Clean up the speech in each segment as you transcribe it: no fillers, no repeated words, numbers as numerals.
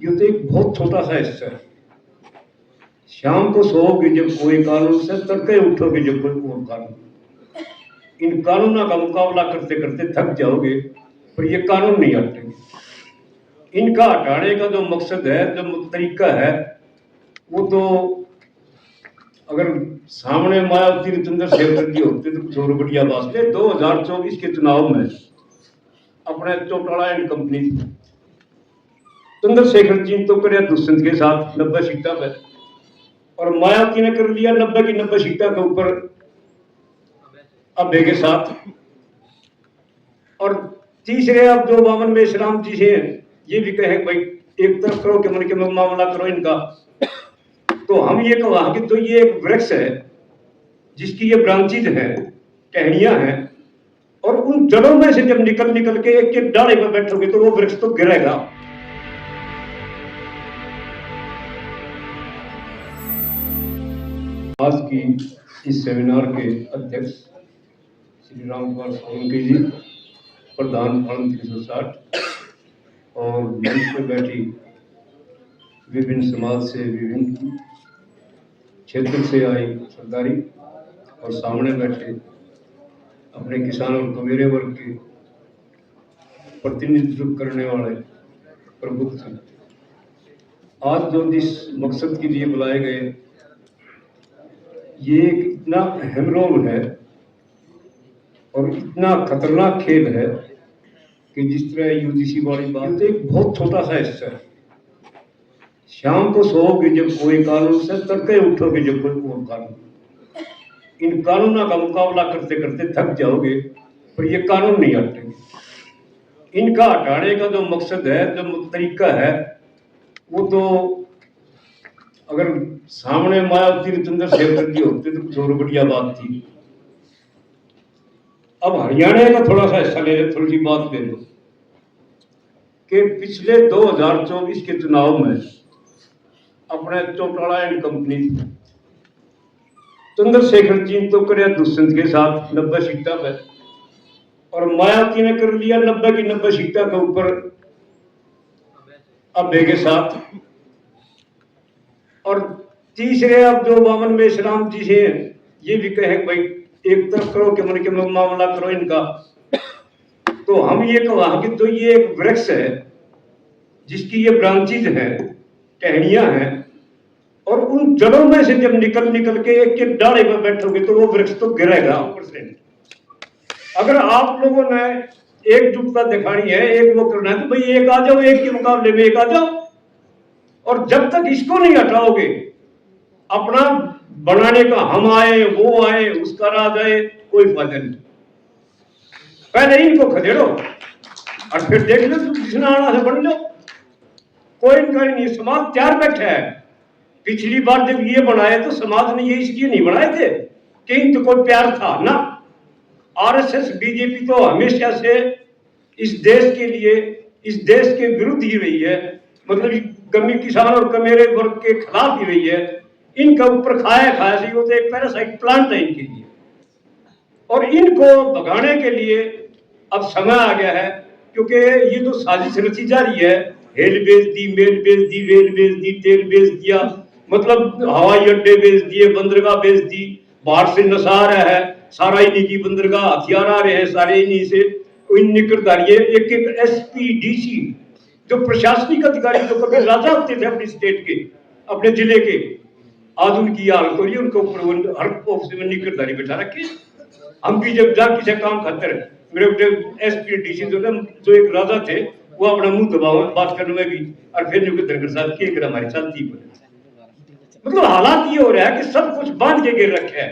ये तो एक बहुत छोटा सा हिस्सा है। शाम को सोओगे जब कोई कानून से, तड़के उठोगे जब कोई और कानून। इन कानूनों का मुकाबला करते करते थक जाओगे, पर ये कानून नहीं हटेंगे। इनका हटाने का जो मकसद है, जो तरीका है, वो तो अगर सामने मायावती चंद्रशेखर जी होते तो कुछ और बढ़िया बात है। 2024 के चुनाव में अपने चौटाला एंड कंपनी चंद्रशेखर जी तो करे दुष्यंत के साथ 90 सीटा पे, और मायावती ने कर लिया 90 की 90 सीटा के ऊपर अब्बे के साथ। और तीसरे अब जो वामन मेश्राम जी से ये भी कहे भाई एक तरफ करो कि मन के मामला करो इनका, तो हम ये कहा कि तो ये एक वृक्ष है जिसकी ये ब्रांचेज है, टहनियां हैं, और उन जड़ों में से जब निकल निकल के एक एक डाले पर बैठोगे तो वो वृक्ष तो गिरेगा। आज की इस सेमिनार के अध्यक्ष श्री राम कुमार सोलंकी जी, प्रधान फॉरम 360, और मंच पर बैठी विभिन्न समाज से, विभिन्न क्षेत्र से आई सरदारी, और सामने बैठे अपने किसान और कबीरे वर्ग के प्रतिनिधित्व करने वाले प्रबुद्ध, आज जो जिस मकसद के लिए बुलाए गए, ये एक इतना अहम रोल है और इतना खतरनाक खेल है कि जिस तरह यूजीसी वाली बात, तो एक बहुत छोटा सा हिस्सा है। शाम को सोओगे जब कोई कानून से, तड़के उठोगे जब कोई और कानून। इन कानूनों का मुकाबला करते करते थक जाओगे, पर ये कानून नहीं हटेंगे। इनका हटाने का जो मकसद है, जो तरीका है, वो तो अगर सामने मायावती चंद्रशेखर जी होते तो कुछ और बढ़िया बात थी। अब हरियाणा का थोड़ा सा हिस्सा ले, थोड़ी सी बात ले लो कि पिछले 2024 के चुनाव में अपने चौटाला एंड कंपनी चंद्रशेखर जी तो करे दुष्यंत के साथ 90 सीटा पे, और मायावती ने कर लिया 90 की 90 सीटा के ऊपर अब्बे के साथ। और तीसरे अब जो वामन मेश्राम जी से ये भी कहे भाई एक तरफ करो कि मन के मामला करो इनका, तो हम ये कहा कि तो ये एक वृक्ष है जिसकी ये ब्रांचेज है, टहनियां हैं, और उन जड़ों में से जब निकल निकल के एक एक डाले पर बैठोगे तो वो वृक्ष तो गिरेगा ऊपर से। अगर आप लोगों ने एकजुटता दिखानी है, एक वो करना है, तो भाई एक आ जाओ, एक के मुकाबले में एक आ जाओ। और जब तक इसको नहीं हटाओगे, अपना बनाने का हम आए वो आए उसका राज आए, कोई फायदा नहीं। पहले इनको खदेड़ो और फिर देख लो, जिसने आना से बन लो। कोई इनका नहीं, समाज तैयार बैठा है। पिछली बार जब ये बनाए तो समाज ने ये इसलिए नहीं बनाए थे कि इनको कोई प्यार था ना। आरएसएस बीजेपी तो हमेशा से इस देश के लिए, इस देश के विरुद्ध ही रही है, मतलब कमी किसान और कमेरे वर्ग के खिलाफ ही रही है। इनका ऊपर खाया खाया से, वो तो एक पैरासाइट प्लांट है इनके लिए, और इनको भगाने के लिए अब समय आ गया है। क्योंकि ये जो साजिश रची जा रही है, हेल बेच दी, मेल बेच दी, वेल बेच दी, तेल बेच दिया, मतलब हवाई अड्डे बेच दिए, बंदरगाह बेच दी, बाहर से नशा आ रहा है, सारा इन्हीं की बंदरगाह, हथियार आ रहे हैं सारे इन्हीं से, एक एक एसपीडीसी जो प्रशासनिक अधिकारी जो कभी राजा होते थे अपने स्टेट के, अपने जिले के, आज उनकी हालत हो रही है। उनके ऊपर हर ऑफिस में निकरदारी बैठा रखी। हम भी जब जा किसी काम खातर, मेरे एसपीडीसी जो एक राजा थे, वो अपना मुंह दबाव बात करने में भी, और फिर धनगर साहब की हमारी चलती पड़े। मतलब हालात ये हो रहा है कि सब कुछ बांध के गिर रखे है,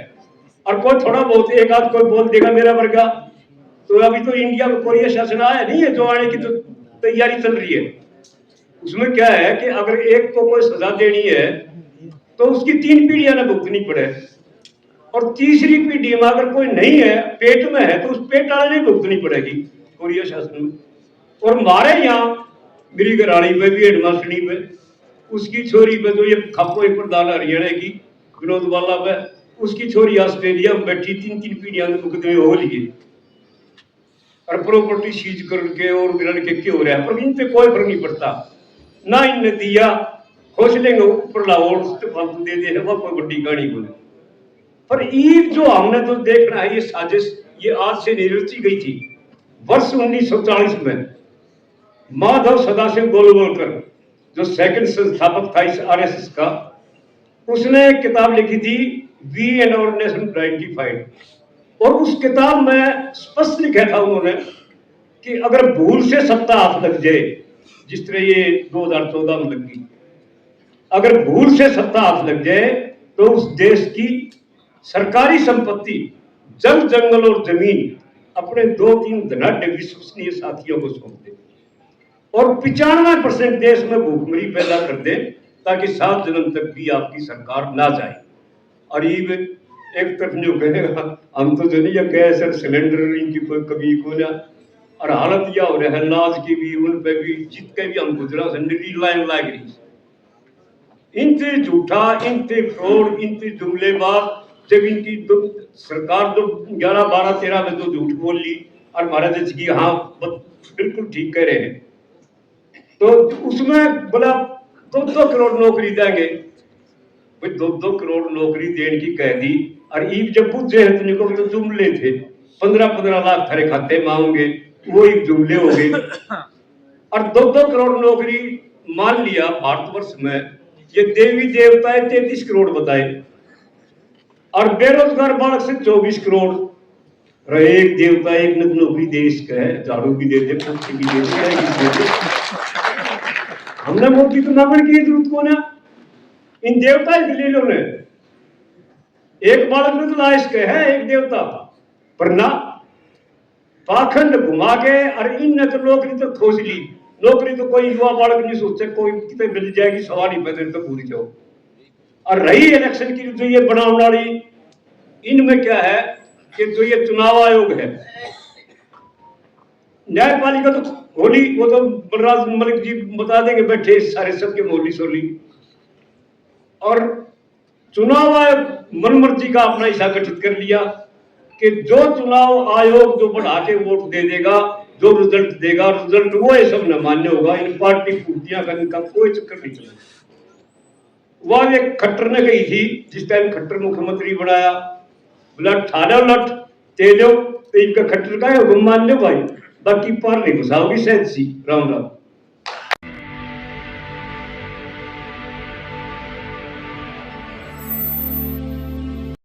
और कोई थोड़ा बहुत एक आध कोई बोल देगा मेरा वर्गा। तो अभी तो इंडिया में कोई शासन आया नहीं है, जो आने की तो तैयारी चल रही है। उसमें क्या है कि अगर एक को कोई सजा देनी है तो उसकी 3 पीढ़ियां न भुगतनी पड़े, और तीसरी पीढ़ी में अगर कोई नहीं है, पेट में है, तो उस पेट वाले नहीं भुगतनी पड़ेगी कोरिया शासन में। और हमारे यहाँ मेरी घराड़ी पे भी, हेडमास्टरी पे, उसकी छोरी पे, तो ये खापो प्रधान हरियाणा की विनोद वाला पे, उसकी छोरी ऑस्ट्रेलिया में बैठी 3 पीढ़ियां मुकदमे हो लिए, और प्रॉपर्टी सीज करके और लड़के क्यों हो रहा है, पर इन पे कोई फर्क नहीं पड़ता। ना इनने दिया, खुश लेंगे ऊपर लाहौर फालतू दे दे, वह कोई बड़ी कहानी बोले। पर ईद जो हमने तो देखना है, ये साजिश ये आज से नहीं रची गई थी। वर्ष 1940 में माधव सदाशिव गोलवलकर, जो सेकंड संस्थापक था इस आरएसएस का, उसने एक किताब लिखी थी we and our nation identified, और उस किताब में स्पष्ट लिखा था उन्होंने कि अगर भूल से सत्ता हाथ लग जाए, जिस तरह ये 2014 में लगी, अगर भूल से सत्ता हाथ लग जाए तो उस देश की सरकारी संपत्ति, जल जंगल और जमीन अपने 2-3 धनाढ्य विश्वसनीय साथियों को सौंप दे और 95% देश में भूखमरी पैदा कर दे, ताकि 7 जन्म तक भी आपकी सरकार ना जाए। और ये एक तरफ जो कहेगा हम तो जो नहीं है गैस और सिलेंडर इनकी कोई कमी को ना, और हालत यह हो रहा है अनाज की भी, उन पे भी जितने भी हम गुजरा संडरी लाइन लाग रही, इनसे झूठा, इनसे फ्रॉड, इनसे जुमलेबाज। जब इनकी सरकार तो 11, 12, 13 में तो झूठ बोल ली और हमारे देश की हाँ बिल्कुल ठीक कह रहे हैं, तो उसमें बोला 2-2 करोड़ नौकरी देंगे, 2-2 करोड़ नौकरी देने की कह दी। और ईब जब पूछे हैं तो निको तो जुमले थे, 15-15 लाख थारे खाते मांगे, वो एक जुमले हो गए। और 2-2 करोड़ नौकरी मान लिया भारतवर्ष में, ये देवी देवताएं 33 करोड़ बताए, और बेरोजगार बालक से 24 करोड़ रहे। एक देवता एक नौकरी देश का है, झाड़ू भी दे दे, पक्षी भी दे दे, हमने मोदी को मांगने की जरूरत को ना, इन देवता के लिए ने एक बालक ने तो लाश के है एक देवता, पर ना पाखंड घुमा के और इन तो नौकरी तो खोज ली, नौकरी तो कोई युवा बालक नहीं सोचे कोई कितने मिल जाएगी, सवाल ही पैदल तो पूरी जाओ। और रही इलेक्शन की जो ये बनाने वाली, इनमें क्या है कि जो ये चुनाव आयोग है, न्यायपालिका तो होली, वो तो बलराज मलिक जी बता देंगे बैठे सारे सबके मोली सोली, और चुनाव आयोग मनमर्जी का अपना हिस्सा गठित कर लिया कि जो चुनाव आयोग जो बढ़ा के वोट दे देगा, जो रिजल्ट देगा, रिजल्ट वो ये सब न मान्य होगा। इन पार्टी पूर्तियां करने का कोई चक्कर नहीं चला। वह एक खट्टर ने कही थी जिस टाइम खट्टर मुख्यमंत्री बनाया, बोला ठालो लठ तेजो, तो इनका खट्टर का है मान लो भाई, बाकी पार नहीं घुसाओगी शायद सी। राम राम।